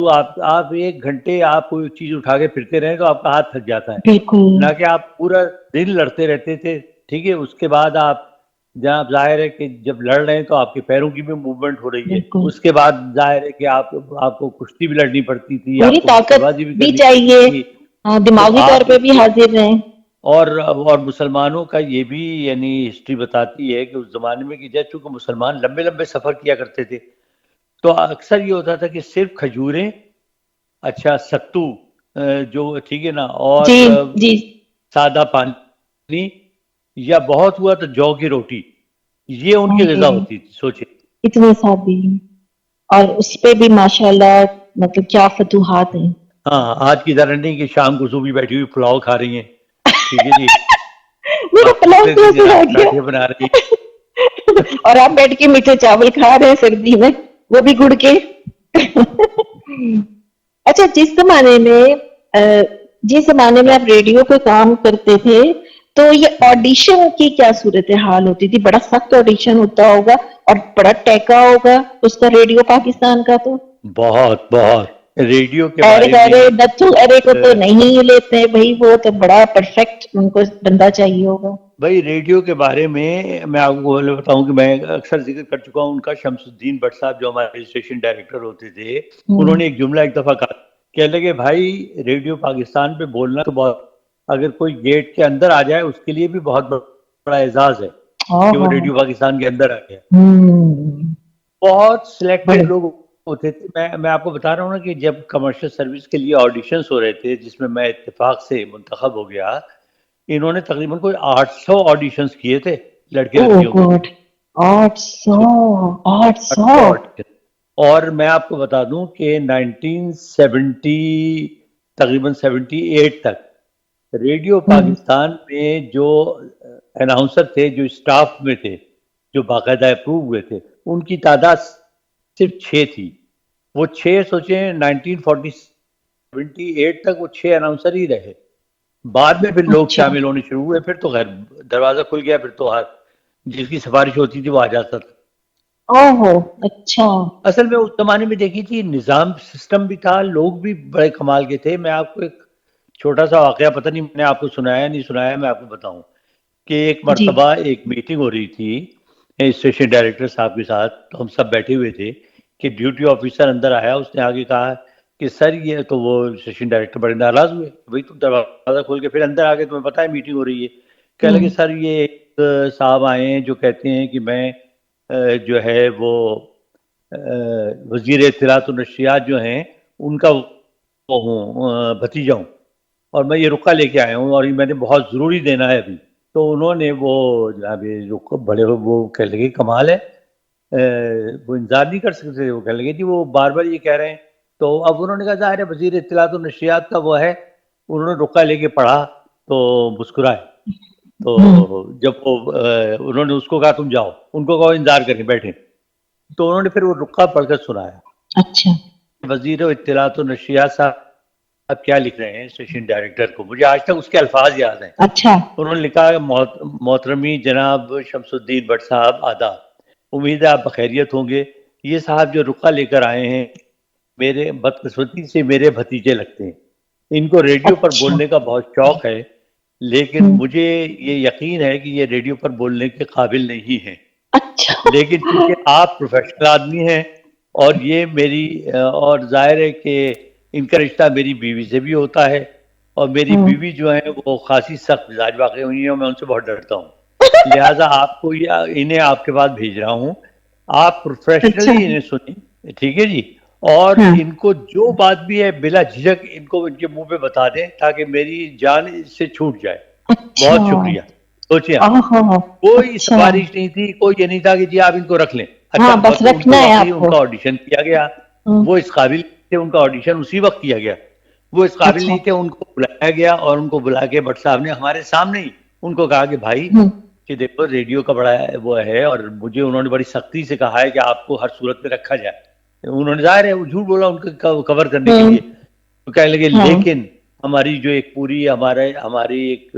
تو آپ 1 گھنٹے آپ کوئی چیز اٹھا کے پھرتے رہیں تو آپ کا ہاتھ تھک جاتا ہے، بالکل نہ کہ آپ پورا دن لڑتے رہتے تھے. ٹھیک ہے، اس کے بعد آپ جناب ظاہر ہے کہ جب لڑ رہے ہیں تو آپ کے پیروں کی بھی موومنٹ ہو رہی ہے. بالکل اس کے بعد ظاہر ہے کہ آپ کو کشتی بھی لڑنی پڑتی تھی، پوری آپ کو مکے طاقت بازی بھی بھی کرنی چاہیے، پڑتی تھی. ہاں تو دماغی طور آپ پہ بھی حاضر رہیں. اور مسلمانوں کا یہ بھی یعنی ہسٹری بتاتی ہے کہ اس زمانے میں کہ جب چونکہ مسلمان لمبے لمبے سفر کیا کرتے تھے تو اکثر یہ ہوتا تھا کہ صرف کھجوریں، اچھا ستو جو ٹھیک ہے نا، اور جی جی سادہ پانی، یا بہت ہوا تو جو کی روٹی، یہ ان کی غذا ہوتی تھی. سوچے اتنے سادی، اور اس پہ بھی ماشاءاللہ مطلب کیا فتوحات ہیں. ہاں، آج کی طرح نہیں کہ شام کو صبح بیٹھی ہوئی پلاؤ کھا رہی ہیں. ٹھیک ہے جی، میرا پلاؤ اگلے کیوں دن سنا جناب گیا. پراٹھے بنا رہی ہیں. اور آپ بیٹھ کے میٹھے چاول کھا رہے ہیں سردی میں، وہ بھی گڑ کے. اچھا، جس زمانے میں آپ ریڈیو پہ کام کرتے تھے تو یہ آڈیشن کی کیا صورتحال ہوتی تھی؟ بڑا سخت آڈیشن ہوتا ہوگا اور بڑا ٹیکا ہوگا اس کا ریڈیو پاکستان کا. تو بہت بہت ریڈیو کے ایرے بارے میں گارے نتھو ایرے کو تو نہیں لیتے بھائی، وہ تو بڑا پرفیکٹ ان کو بندہ چاہیے ہوگا. بھائی ریڈیو کے بارے میں آپ کو بتاؤں کہ میں اکثر ذکر کر چکا ہوں ان کا. شمس الدین بٹ صاحب جو ہمارے اسٹیشن ڈائریکٹر ہوتے تھے، انہوں نے ایک جملہ ایک دفعہ کہا، کہنے لگے بھائی ریڈیو پاکستان پہ بولنا تو بہت، اگر کوئی گیٹ کے اندر آ جائے اس کے لیے بھی بہت بڑا اعزاز ہے کہ وہ ریڈیو پاکستان کے اندر آ گیا. بہت بڑے سلیکٹڈ لوگ ہوتے تھے. میں آپ کو بتا رہا ہوں نا کہ جب کمرشل سروس کے لیے آڈیشنز ہو رہے تھے جس میں میں اتفاق سے منتخب ہو گیا، انہوں نے تقریباً کوئی 800 آڈیشنز کیے تھے لڑکے او لڑکیوں کے. گاڈ، 800، 800. 800 آڈیشن. اور میں آپ کو بتا دوں کہ 1970 تقریباً 78 تک ریڈیو پاکستان میں جو اناؤنسر تھے، جو اسٹاف میں تھے، جو باقاعدہ اپروو ہوئے تھے، ان کی تعداد صرف 6 تھی. وہ 6 سوچیں 1978 تک وہ 6 اناؤنسر ہی رہے. بعد میں پھر لوگ اچھا، شامل ہونے شروع ہوئے، پھر تو خیر دروازہ کھل گیا، پھر تو ہر جس کی سفارش ہوتی تھی وہ آ جاتا تھا. اوہو، اچھا. اصل میں اس زمانے میں دیکھی تھی نظام سسٹم بھی تھا، لوگ بھی بڑے کمال کے تھے. میں آپ کو ایک چھوٹا سا واقعہ، پتہ نہیں میں نے آپ کو سنایا نہیں سنایا، میں آپ کو بتاؤں کہ ایک جی. مرتبہ ایک میٹنگ ہو رہی تھی اسٹیشن ڈائریکٹر صاحب کے ساتھ، تو ہم سب بیٹھے ہوئے تھے کہ ڈیوٹی آفیسر اندر آیا. اس نے آگے کہا کہ سر یہ تو، وہ اسٹیشن ڈائریکٹر بڑے ناراض ہوئے، بھائی تم دروازہ کھول کے پھر اندر آ گئے، تمہیں پتہ ہے میٹنگ ہو رہی ہے. کہنے لگے سر یہ ایک صاحب آئے ہیں جو کہتے ہیں کہ میں جو ہے وہ وزیر اطلاعات و نشریات جو ہیں ان کا وہ ہوں، بھتیجا ہوں، اور میں یہ رقعہ لے کے آیا ہوں اور یہ میں نے بہت ضروری دینا ہے ابھی. تو انہوں نے وہ جناب رقعہ بڑے، وہ کہنے لگے کمال ہے، وہ انتظار نہیں کر سکتے. وہ کہنے لگے جی وہ بار بار یہ کہہ رہے ہیں. تو اب انہوں نے کہا ظاہر ہے وزیر اطلاعات و نشریات کا وہ ہے. انہوں نے رقعہ لے کے پڑھا تو مسکرائے. تو جب وہ انہوں نے اس کو کہا تم جاؤ، ان کو کہو انتظار کریں بیٹھیں. تو انہوں نے پھر وہ رقعہ پڑھ کر سنایا. اچھا. وزیر اطلاعات و نشریات صاحب اب کیا لکھ رہے ہیں اسٹیشن ڈائریکٹر کو، مجھے آج تک اس کے الفاظ یاد ہیں. اچھا. انہوں نے لکھا کہ محترمی جناب شمس الدین بٹ صاحب آداب، امید ہے آپ بخیریت ہوں گے. یہ صاحب جو رقعہ لے کر آئے ہیں میرے بدقسمتی سے میرے بھتیجے لگتے ہیں. ان کو ریڈیو پر اچھا. بولنے کا بہت شوق ہے، لیکن مجھے یہ یقین ہے کہ یہ ریڈیو پر بولنے کے قابل نہیں ہیں. اچھا. لیکن چونکہ آپ پروفیشنل آدمی ہیں اور یہ میری اور ظاہر ہے کہ ان کا رشتہ میری بیوی سے بھی ہوتا ہے، اور میری بیوی جو ہے وہ خاصی سخت مزاج واقع ہوئی ہیں اور میں ان سے بہت ڈرتا ہوں، لہٰذا آپ کو انہیں آپ کے پاس بھیج رہا ہوں. آپ اچھا. پروفیشنلی انہیں سنیں، ٹھیک ہے جی، اور ہاں. ان کو جو بات بھی ہے بلا جھجک ان کو ان کے منہ پہ بتا دیں تاکہ میری جان اس سے چھوٹ جائے. اچھا. بہت شکریہ. سوچیں آپ، آہا. کوئی اچھا. سفارش نہیں تھی، کوئی یہ نہیں تھا کہ جی آپ ان کو رکھ لیں. اچھا ہاں بس ان رکھنا کو ہے واقعی آپ ان کو. کا آڈیشن کیا گیا، وہ اس قابل تھے، ان کا آڈیشن اسی وقت کیا گیا. وہ اس قابل اچھا. نہیں تھے، ان کو بلایا گیا اور ان کو بلا کے بٹ صاحب نے ہمارے سامنے ہی ان کو کہا کہ بھائی کہ دیکھو ریڈیو کا بڑا وہ ہے اور مجھے انہوں نے بڑی سختی سے کہا ہے کہ آپ کو ہر صورت میں رکھا جائے. انہوں نے ظاہر ہے وہ جھوٹ بولا ان کو کور کرنے کے لیے. تو کہنے لگے ہاں. لیکن ہماری جو ایک پوری ہماری ایک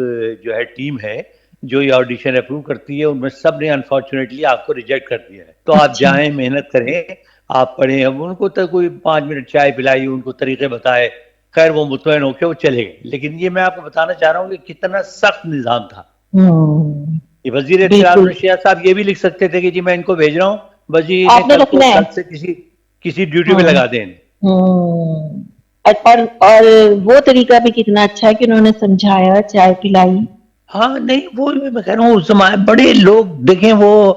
جو ہے ٹیم ہے جو یہ آڈیشن اپروو کرتی ہے، ان میں سب نے انفارچونیٹلی آپ کو ریجیکٹ کر دیا ہے. تو آپ اچھا. جائیں، محنت کریں، آپ پڑھیں. اب ان کو تو کوئی 5 منٹ چائے پلائی, ان کو طریقے بتائے, خیر وہ مطمئن ہو کے وہ چلے گئے. لیکن یہ میں آپ کو بتانا چاہ رہا ہوں کہ کتنا سخت نظام تھا. یہ وزیر اطلاعات بالکل شیعہ صاحب یہ بھی لکھ سکتے تھے کہ جی میں ان کو بھیج رہا ہوں, بس جی آپ نے رکھنا ہے. کل سے کسی ڈیوٹی پہ لگا دیں. اور وہ طریقہ بھی کتنا اچھا ہے کہ انہوں نے سمجھایا, چائے پلائی. ہاں نہیں وہ میں کہہ رہا ہوں, اس زمانے بڑے لوگ دیکھیں, وہ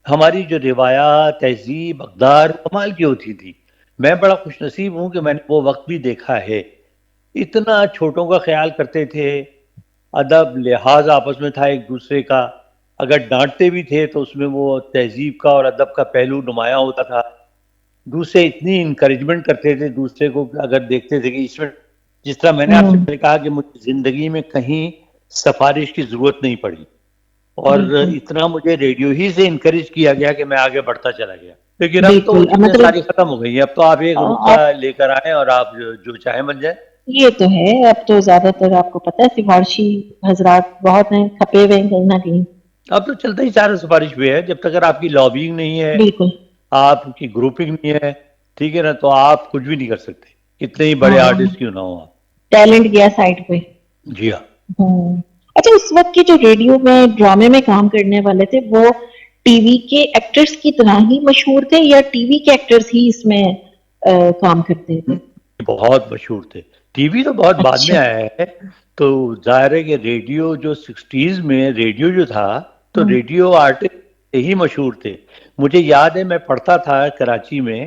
ہماری جو روایات, تہذیب, اقدار کمال کی ہوتی تھی. میں بڑا خوش نصیب ہوں کہ میں نے وہ وقت بھی دیکھا ہے. اتنا چھوٹوں کا خیال کرتے تھے, ادب لحاظ آپس میں تھا ایک دوسرے کا. اگر ڈانٹتے بھی تھے تو اس میں وہ تہذیب کا اور ادب کا پہلو نمایاں ہوتا تھا. دوسرے اتنی انکریجمنٹ کرتے تھے دوسرے کو, اگر دیکھتے تھے کہ اس میں, جس طرح میں نے آپ سے کہا کہ مجھے زندگی میں کہیں سفارش کی ضرورت نہیں پڑی, اور اتنا مجھے ریڈیو ہی سے انکریج کیا گیا کہ میں آگے بڑھتا چلا گیا. لیکن اب تو وہ چیزیں مطلب ساری ختم ہو گئی ہیں. اب تو آپ ایک رکا لے کر آئیں اور آپ جو چاہیں بن جائیں. یہ تو ہے, اب تو زیادہ تر آپ کو پتہ ہے سفارشی حضرات بہت ہیں, کھپے ہوئے ہیں کہیں نہ کہیں. اب تو چلتا ہی سارا سفارش پہ ہے. جب تک اگر آپ کی لابینگ نہیں ہے, بالکل آپ کی گروپنگ نہیں ہے, ٹھیک ہے نا, تو آپ کچھ بھی نہیں کر سکتے, کتنے ہی بڑے آرٹسٹ کیوں نہ ہو آپ. ٹیلنٹ گیا سائڈ پہ. جی ہاں. اچھا, اس وقت کے جو ریڈیو میں ڈرامے میں کام کرنے والے تھے وہ ٹی وی کے ایکٹرز کی طرح ہی مشہور تھے, یا ٹی وی کے ایکٹرز ہی اس میں کام کرتے تھے؟ بہت مشہور تھے. ٹی وی تو بہت بعد میں اچھا. آیا ہے. تو ظاہر ہے کہ ریڈیو جو 60s میں ریڈیو جو تھا, تو ریڈیو آرٹسٹ ہی مشہور تھے. مجھے یاد ہے میں پڑھتا تھا کراچی میں,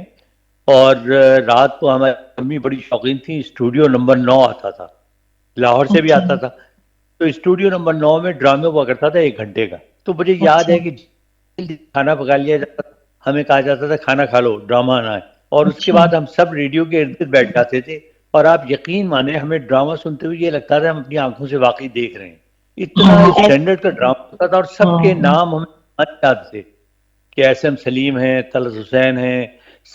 اور رات کو ہماری امی بڑی شوقین تھی, اسٹوڈیو نمبر 9 آتا تھا, لاہور سے بھی اچھا آتا تھا. تو اسٹوڈیو نمبر 9 میں ڈرامے ہوا کرتا تھا 1 گھنٹے کا. تو مجھے یاد اچھا ہے کہ کھانا پکا لیا جاتا تھا, ہمیں کہا جاتا تھا کھانا کھا لو, ڈرامہ آنا ہے. اور اس کے اچھا. بعد ہم سب ریڈیو کے ارد گرد بیٹھ جاتے تھے, اور آپ یقین مانیں ہمیں ڈرامہ سنتے ہوئے یہ لگتا تھا ہم اپنی آنکھوں سے واقعی دیکھ رہے ہیں. اتنا ہاں اسٹینڈرڈ کا ڈرامہ ہوتا تھا, اور سب کے ہاں نام ہمیں یاد تھے کہ ایس ایم سلیم ہیں, طلعت حسین ہیں,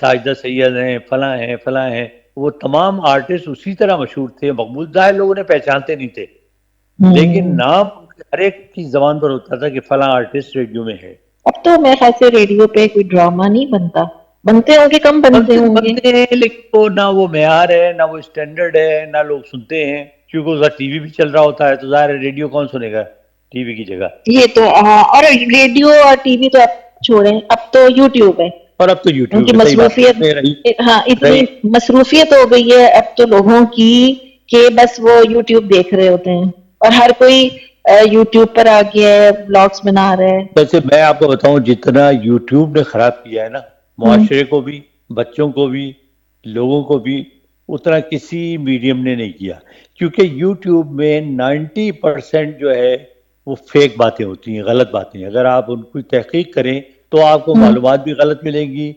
ساجدہ سید ہیں, فلاں ہیں فلاں ہیں. وہ تمام آرٹسٹ اسی طرح مشہور تھے, مقبول. ظاہر لوگوں نے پہچانتے نہیں تھے, لیکن نام ہر ایک کی زبان پر ہوتا تھا کہ فلاں آرٹسٹ ریڈیو میں ہے. اب تو میرے خیال سے ریڈیو پہ کوئی ڈرامہ نہیں بنتا, بنتے ہوں گے, کم بنتے بنتے ہوں گے. بنتے ہیں, لیکن وہ نہ وہ معیار ہے, نہ وہ اسٹینڈرڈ ہے, نہ لوگ سنتے ہیں. کیونکہ اس کا ٹی وی بھی چل رہا ہوتا ہے, تو ظاہر ہے ریڈیو کون سنے گا ٹی وی کی جگہ. یہ تو ہاں, اور ریڈیو اور ٹی وی تو اب چھوڑیں, اب تو یوٹیوب ہے. اور اب تو ان کی یوٹیوب ہے, صحیح بات ہے, اس میں مصروفیت, ہاں اتنی رہی مصروفیت ہو گئی ہے اب تو لوگوں کی کہ بس وہ یوٹیوب دیکھ رہے ہوتے ہیں, اور ہر کوئی یوٹیوب پر آ گیا ہے, بلاگس بنا رہے ہیں. ویسے میں آپ کو بتاؤں, جتنا یوٹیوب نے خراب کیا ہے نا معاشرے کو بھی, بچوں کو بھی, لوگوں کو بھی, اتنا کسی میڈیم نے نہیں کیا. کیونکہ یوٹیوب میں 90% جو ہے وہ فیک باتیں ہوتی ہیں, غلط باتیں. اگر آپ ان کی تحقیق کریں تو آپ کو معلومات بھی غلط ملیں گی.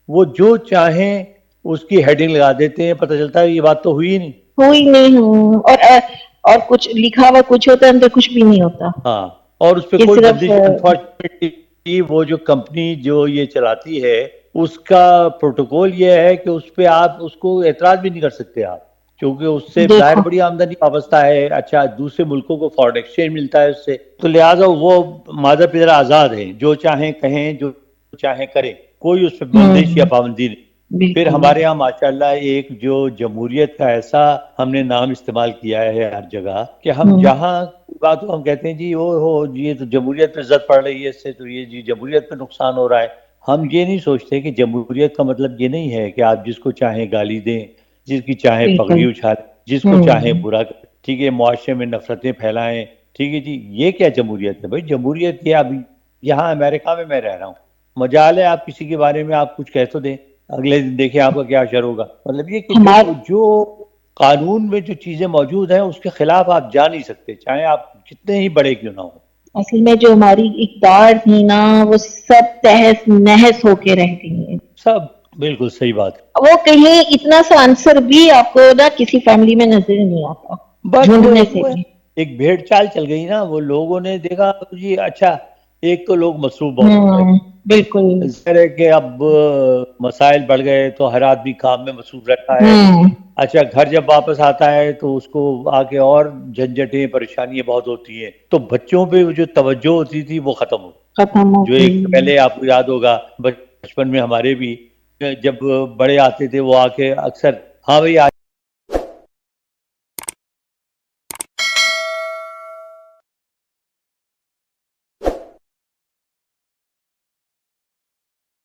وہ جو چاہیں اس کی ہیڈنگ لگا دیتے ہیں, پتہ چلتا ہے یہ بات تو ہوئی ہی نہیں. ہوئی نہیں ہوں, اور کچھ لکھا ہوا کچھ ہوتا ہے, اندر کچھ بھی نہیں ہوتا. ہاں, اور اس پہ یہ کوئی صرف بندش انفارچونیٹلی وہ جو کمپنی جو یہ چلاتی ہے اس کا پروٹوکول یہ ہے کہ اس پہ آپ اس کو اعتراض بھی نہیں کر سکتے آپ, کیونکہ اس سے ظاہر دیکھو بڑی آمدنی وابستہ ہے. اچھا, دوسرے ملکوں کو فارن ایکسچینج ملتا ہے اس سے, تو لہٰذا وہ مادر پدر آزاد ہیں, جو چاہیں کہیں, جو چاہیں کریں, کوئی اس پہ بندش یا پابندی نہیں. پھر بالکل. ہمارے ہاں ماشاءاللہ ایک جو جمہوریت کا ایسا ہم نے نام استعمال کیا ہے ہر جگہ, کہ ہم جہاں بات ہم کہتے ہیں جی یہ تو جمہوریت پہ زد پڑ رہی ہے اس سے, تو یہ جی جمہوریت پہ نقصان ہو رہا ہے. ہم یہ نہیں سوچتے کہ جمہوریت کا مطلب یہ نہیں ہے کہ آپ جس کو چاہیں گالی دیں, جس کی چاہیں بالکل. پگڑی اچھالیں, جس کو چاہیں برا کریں, ٹھیک ہے, معاشرے میں نفرتیں پھیلائیں. ٹھیک ہے جی, یہ کیا جمہوریت ہے بھائی؟ جمہوریت یہ ابھی یہاں امریکہ میں رہ رہا ہوں, مجال ہے آپ کسی کے بارے میں آپ کچھ کہہ تو دیں, اگلے دن دیکھیں آپ کا کیا اثر ہوگا. مطلب یہ کہ جو قانون میں جو چیزیں موجود ہیں اس کے خلاف آپ جا نہیں سکتے, چاہے آپ کتنے ہی بڑے کیوں نہ ہوں. اصل میں جو ہماری اقدار تھی نا, وہ سب تہس نہس ہو کے رہ گئی ہیں. سب بالکل صحیح بات ہے. وہ کہیں اتنا سا عنصر بھی آپ کو نا کسی فیملی میں نظر نہیں آتا, بس وہ ڈھونڈنے سے بھی. ایک بھیڑ چال چل گئی نا, وہ لوگوں نے دیکھا جی اچھا, ایک تو لوگ مصروف بہت ہو گئے, بالکل. ظاہر ہے کہ اب مسائل بڑھ گئے تو ہر آدمی کام میں مصروف رہتا ہے. اچھا, گھر جب واپس آتا ہے تو اس کو آگے اور جھنجھٹیں پریشانیاں بہت ہوتی ہیں, تو بچوں پہ جو توجہ ہوتی تھی وہ ختم ہو. ختم ہو جو ایک گئی. پہلے آپ کو یاد ہوگا بچپن میں ہمارے بھی جب بڑے آتے تھے وہ آ کے اکثر ہاں بھائی